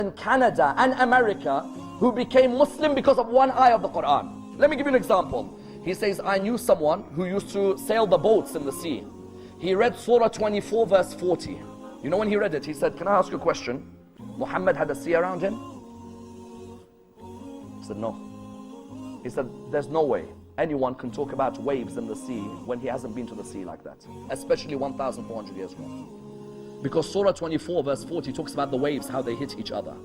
in Canada and America who became Muslim because of one ayah of the Quran. Let me give you an example. He says, I knew someone who used to sail the boats in the sea. He read Surah 24 verse 40. You know when he read it, he said, can I ask you a question? Muhammad had a sea around him? He said, no. He said, there's no way anyone can talk about waves in the sea when he hasn't been to the sea like that. Especially 1,400 years ago. Because Surah 24 verse 40 talks about the waves, how they hit each other.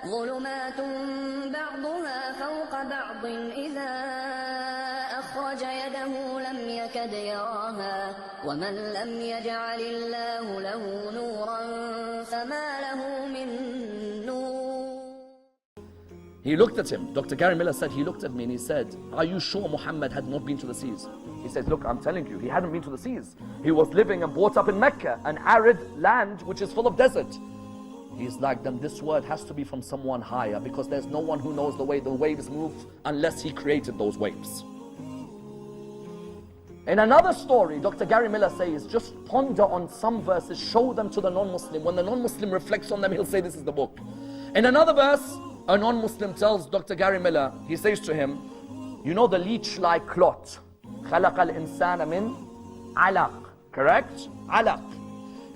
ظلمات بعضها فوق بعض إذا أخرج يده لم يكد يراها ومن لم يجعل الله له نورا فما له من نور. He looked at him. Dr. Gary Miller said, he looked at me and he said, are you sure Muhammad had not been to the seas? He said, look, I'm telling you, he hadn't been to the seas. He was living and brought up in Mecca, an arid land which is full of desert. He's like, then this word has to be from someone higher, because there's no one who knows the way the waves move unless he created those waves. In another story, Dr. Gary Miller says, just ponder on some verses, show them to the non-Muslim. When the non-Muslim reflects on them, he'll say this is the book. In another verse, a non-Muslim tells Dr. Gary Miller, he says to him, you know the leech-like clot, خَلَقَ الْإِنسَانَ مِنْ عَلَقٍ, correct? Alaq.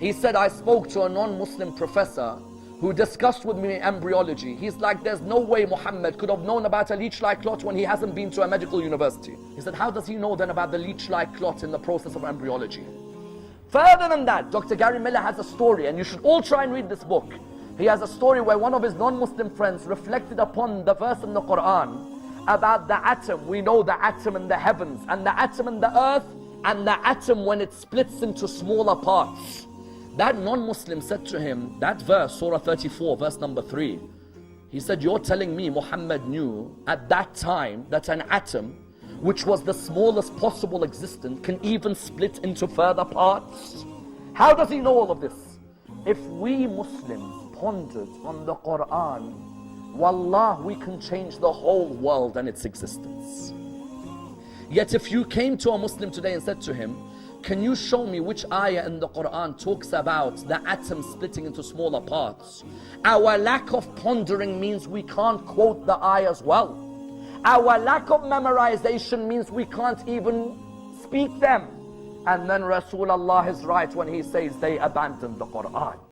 He said, I spoke to a non-Muslim professor who discussed with me embryology. He's like, there's no way Muhammad could have known about a leech-like clot when he hasn't been to a medical university. He said, how does he know then about the leech-like clot in the process of embryology? Further than that, Dr. Gary Miller has a story, and you should all try and read this book. He has a story where one of his non-Muslim friends reflected upon the verse in the Quran about the atom. We know the atom in the heavens, and the atom in the earth, and the atom when it splits into smaller parts. That non-Muslim said to him, that verse, Surah 34, verse number 3, he said, you're telling me Muhammad knew at that time that an atom, which was the smallest possible existence, can even split into further parts? How does he know all of this? If we Muslims pondered on the Quran, wallah, we can change the whole world and its existence. Yet if you came to a Muslim today and said to him, can you show me which ayah in the Quran talks about the atom splitting into smaller parts? Our lack of pondering means we can't quote the ayahs well. Our lack of memorization means we can't even speak them. And then Rasulullah is right when he says they abandoned the Quran.